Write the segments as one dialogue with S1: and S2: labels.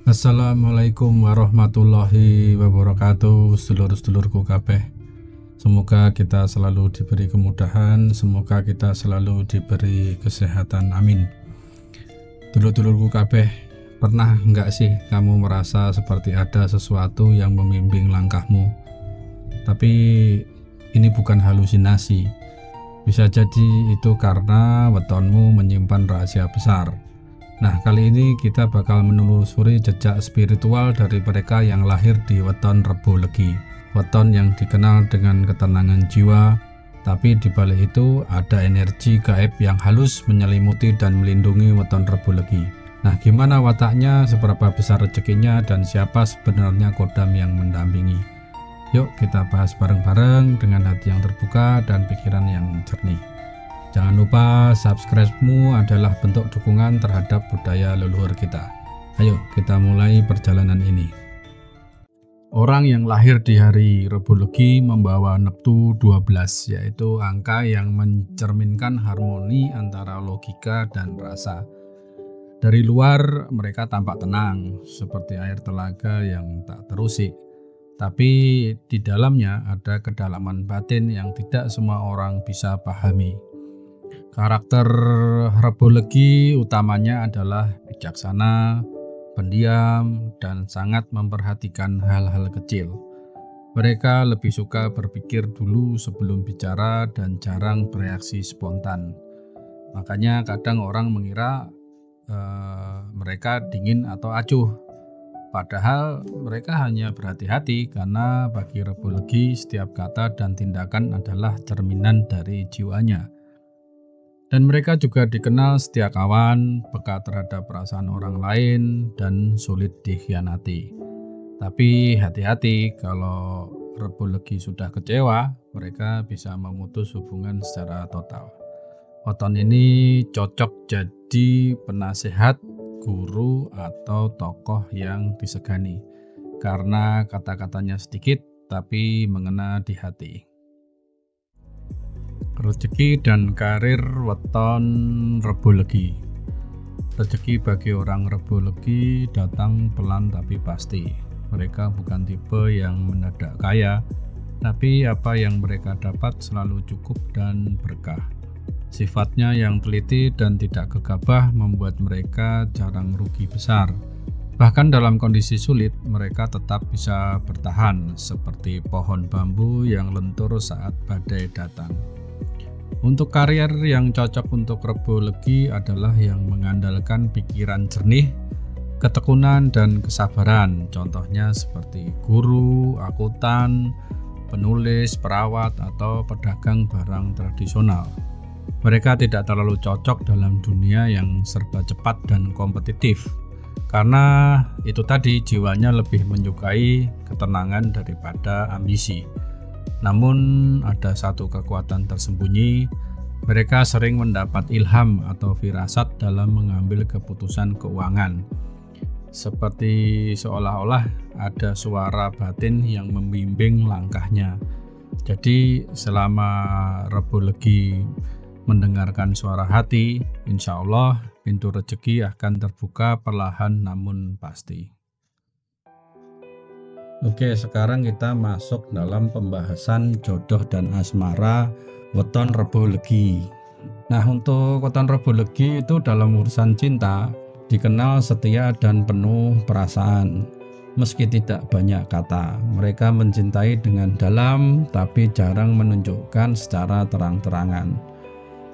S1: Assalamualaikum warahmatullahi wabarakatuh, sedulur-sedulurku kabeh. Semoga kita selalu diberi kemudahan, semoga kita selalu diberi kesehatan, amin. Dulur-dulurku kabeh, pernah enggak sih kamu merasa seperti ada sesuatu yang membimbing langkahmu? Tapi ini bukan halusinasi. Bisa jadi itu karena wetonmu menyimpan rahasia besar. Nah, kali ini kita bakal menelusuri jejak spiritual dari mereka yang lahir di weton Rebo Legi. Weton yang dikenal dengan ketenangan jiwa, tapi di balik itu ada energi gaib yang halus menyelimuti dan melindungi weton Rebo Legi. Nah, gimana wataknya, seberapa besar rezekinya, dan siapa sebenarnya kodam yang mendampingi? Yuk kita bahas bareng-bareng dengan hati yang terbuka dan pikiran yang jernih. Jangan lupa subscribe-mu adalah bentuk dukungan terhadap budaya leluhur kita. Ayo kita mulai perjalanan ini. Orang yang lahir di hari Rebo Legi membawa neptu 12, yaitu angka yang mencerminkan harmoni antara logika dan rasa. Dari luar mereka tampak tenang, seperti air telaga yang tak terusik. Tapi di dalamnya ada kedalaman batin yang tidak semua orang bisa pahami. Karakter Rebo Legi utamanya adalah bijaksana, pendiam, dan sangat memperhatikan hal-hal kecil. Mereka lebih suka berpikir dulu sebelum bicara dan jarang bereaksi spontan. Makanya kadang orang mengira mereka dingin atau acuh. Padahal mereka hanya berhati-hati karena bagi Rebo Legi setiap kata dan tindakan adalah cerminan dari jiwanya. Dan mereka juga dikenal setia kawan, peka terhadap perasaan orang lain, dan sulit dikhianati. Tapi hati-hati, kalau Rebo Legi sudah kecewa, mereka bisa memutus hubungan secara total. Weton ini cocok jadi penasehat, guru, atau tokoh yang disegani, karena kata-katanya sedikit tapi mengena di hati. Rezeki dan karir weton Rebo Legi. Rezeki bagi orang Rebo Legi datang pelan tapi pasti. Mereka bukan tipe yang mendadak kaya, tapi apa yang mereka dapat selalu cukup dan berkah. Sifatnya yang teliti dan tidak gegabah membuat mereka jarang rugi besar. Bahkan dalam kondisi sulit, mereka tetap bisa bertahan seperti pohon bambu yang lentur saat badai datang. Untuk karier yang cocok untuk Rebo Legi adalah yang mengandalkan pikiran jernih, ketekunan, dan kesabaran. Contohnya seperti guru, akuntan, penulis, perawat, atau pedagang barang tradisional. Mereka tidak terlalu cocok dalam dunia yang serba cepat dan kompetitif, karena itu tadi jiwanya lebih menyukai ketenangan daripada ambisi. Namun ada satu kekuatan tersembunyi, mereka sering mendapat ilham atau firasat dalam mengambil keputusan keuangan. Seperti seolah-olah ada suara batin yang membimbing langkahnya. Jadi selama Rebo Legi mendengarkan suara hati, insya Allah pintu rezeki akan terbuka perlahan namun pasti. Oke, sekarang kita masuk dalam pembahasan jodoh dan asmara weton Rebo Legi. Nah, untuk weton Rebo Legi itu dalam urusan cinta dikenal setia dan penuh perasaan. Meski tidak banyak kata, mereka mencintai dengan dalam tapi jarang menunjukkan secara terang-terangan.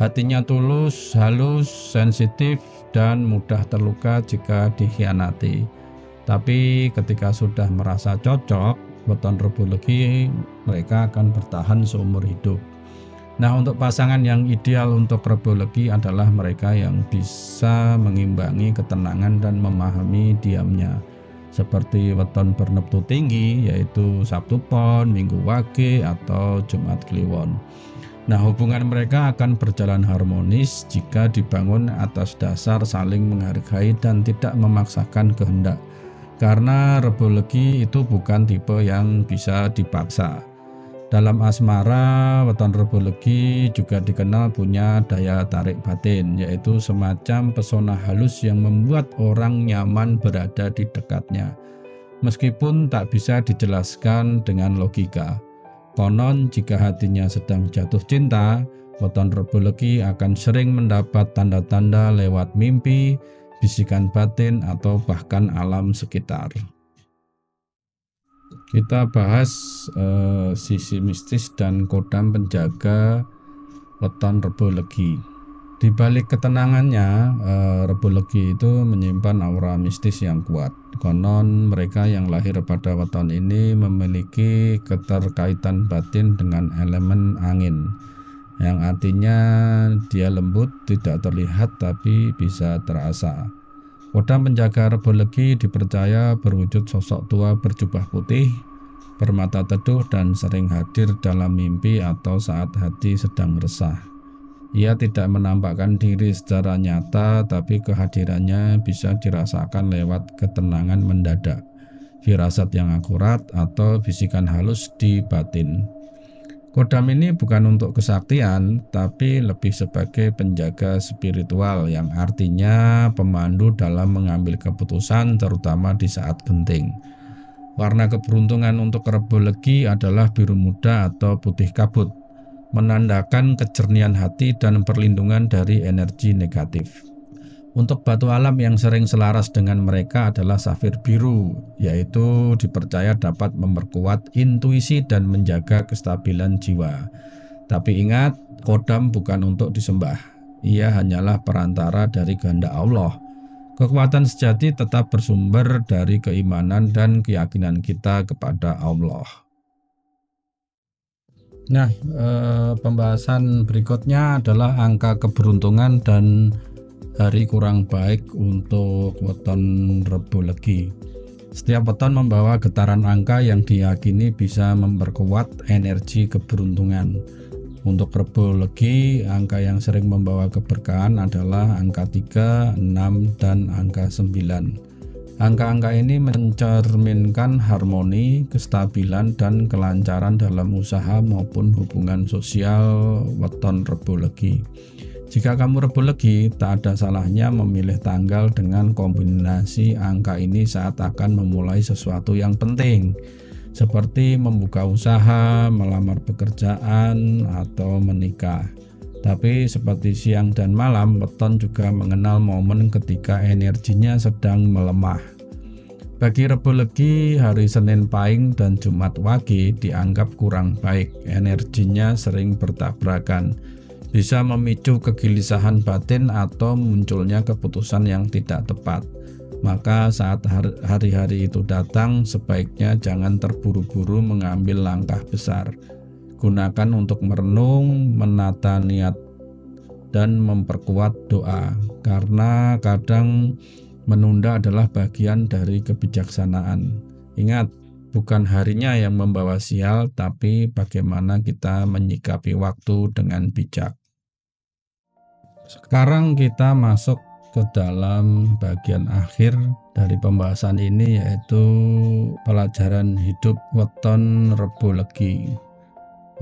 S1: Hatinya tulus, halus, sensitif, dan mudah terluka jika dikhianati. Tapi ketika sudah merasa cocok, weton Rebo Legi mereka akan bertahan seumur hidup. Nah, untuk pasangan yang ideal untuk Rebo Legi adalah mereka yang bisa mengimbangi ketenangan dan memahami diamnya. Seperti weton berneptu tinggi, yaitu Sabtu Pon, Minggu Wage, atau Jumat Kliwon. Nah, hubungan mereka akan berjalan harmonis jika dibangun atas dasar saling menghargai dan tidak memaksakan kehendak. Karena Rebo Legi itu bukan tipe yang bisa dipaksa. Dalam asmara, weton Rebo Legi juga dikenal punya daya tarik batin, yaitu semacam pesona halus yang membuat orang nyaman berada di dekatnya, meskipun tak bisa dijelaskan dengan logika. Konon jika hatinya sedang jatuh cinta, weton Rebo Legi akan sering mendapat tanda-tanda lewat mimpi, bisikan batin, atau bahkan alam sekitar. Kita bahas sisi mistis dan kodam penjaga weton Rebo Legi. Di balik ketenangannya, Rebo Legi itu menyimpan aura mistis yang kuat. Konon mereka yang lahir pada weton ini memiliki keterkaitan batin dengan elemen angin, yang artinya dia lembut, tidak terlihat tapi bisa terasa. Kodam penjaga Rebo Legi dipercaya berwujud sosok tua berjubah putih, bermata teduh, dan sering hadir dalam mimpi atau saat hati sedang resah. Ia tidak menampakkan diri secara nyata, tapi kehadirannya bisa dirasakan lewat ketenangan mendadak, firasat yang akurat, atau bisikan halus di batin. Kodam ini bukan untuk kesaktian, tapi lebih sebagai penjaga spiritual, yang artinya pemandu dalam mengambil keputusan, terutama di saat genting. Warna keberuntungan untuk Rebo Legi adalah biru muda atau putih kabut, menandakan kejernihan hati dan perlindungan dari energi negatif. Untuk batu alam yang sering selaras dengan mereka adalah safir biru, yaitu dipercaya dapat memperkuat intuisi dan menjaga kestabilan jiwa. Tapi ingat, kodam bukan untuk disembah. Ia hanyalah perantara dari kehendak Allah. Kekuatan sejati tetap bersumber dari keimanan dan keyakinan kita kepada Allah. Nah, pembahasan berikutnya adalah angka keberuntungan dan hari kurang baik untuk weton Rebo Legi. Setiap weton membawa getaran angka yang diyakini bisa memperkuat energi keberuntungan. Untuk Rebo Legi, angka yang sering membawa keberkahan adalah angka 3, 6, dan angka 9. Angka-angka ini mencerminkan harmoni, kestabilan, dan kelancaran dalam usaha maupun hubungan sosial weton Rebo Legi. Jika kamu Rebo Legi, tak ada salahnya memilih tanggal dengan kombinasi angka ini saat akan memulai sesuatu yang penting, seperti membuka usaha, melamar pekerjaan, atau menikah. Tapi seperti siang dan malam, weton juga mengenal momen ketika energinya sedang melemah. Bagi Rebo Legi, hari Senin Pahing dan Jumat Wage dianggap kurang baik. Energinya sering bertabrakan, bisa memicu kegelisahan batin atau munculnya keputusan yang tidak tepat. Maka saat hari-hari itu datang, sebaiknya jangan terburu-buru mengambil langkah besar. Gunakan untuk merenung, menata niat, dan memperkuat doa, karena kadang menunda adalah bagian dari kebijaksanaan. Ingat, bukan harinya yang membawa sial, tapi bagaimana kita menyikapi waktu dengan bijak. Sekarang kita masuk ke dalam bagian akhir dari pembahasan ini, yaitu pelajaran hidup weton Rebo Legi.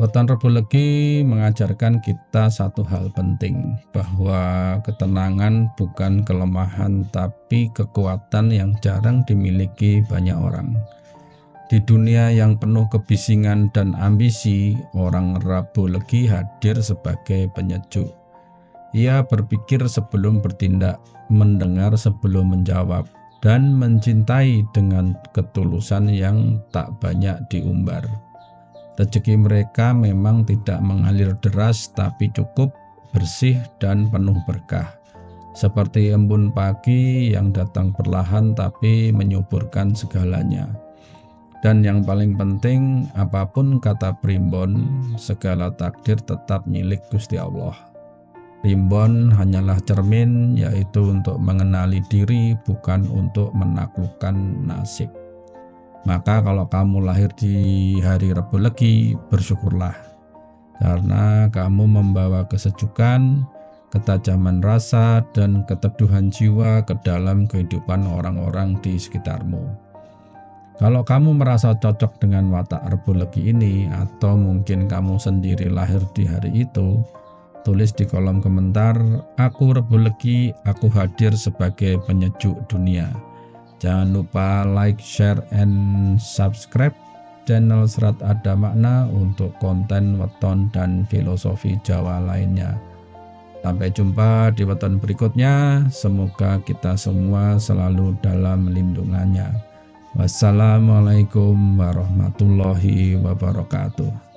S1: Weton Rebo Legi mengajarkan kita satu hal penting, bahwa ketenangan bukan kelemahan tapi kekuatan yang jarang dimiliki banyak orang. Di dunia yang penuh kebisingan dan ambisi, orang Rebo Legi hadir sebagai penyejuk. Ia berpikir sebelum bertindak, mendengar sebelum menjawab, dan mencintai dengan ketulusan yang tak banyak diumbar. Rezeki mereka memang tidak mengalir deras, tapi cukup, bersih, dan penuh berkah. Seperti embun pagi yang datang perlahan tapi menyuburkan segalanya. Dan yang paling penting, apapun kata primbon, segala takdir tetap milik Gusti Allah. Primbon hanyalah cermin, yaitu untuk mengenali diri, bukan untuk menaklukkan nasib. Maka kalau kamu lahir di hari Rebo Legi, bersyukurlah, karena kamu membawa kesejukan, ketajaman rasa, dan keteduhan jiwa ke dalam kehidupan orang-orang di sekitarmu. Kalau kamu merasa cocok dengan watak Rebulegi ini, atau mungkin kamu sendiri lahir di hari itu, tulis di kolom komentar, "Aku Rebulegi, aku hadir sebagai penyejuk dunia." Jangan lupa like, share, and subscribe channel Serat Ada Makna untuk konten weton dan filosofi Jawa lainnya. Sampai jumpa di weton berikutnya. Semoga kita semua selalu dalam lindungannya. Wassalamualaikum warahmatullahi wabarakatuh.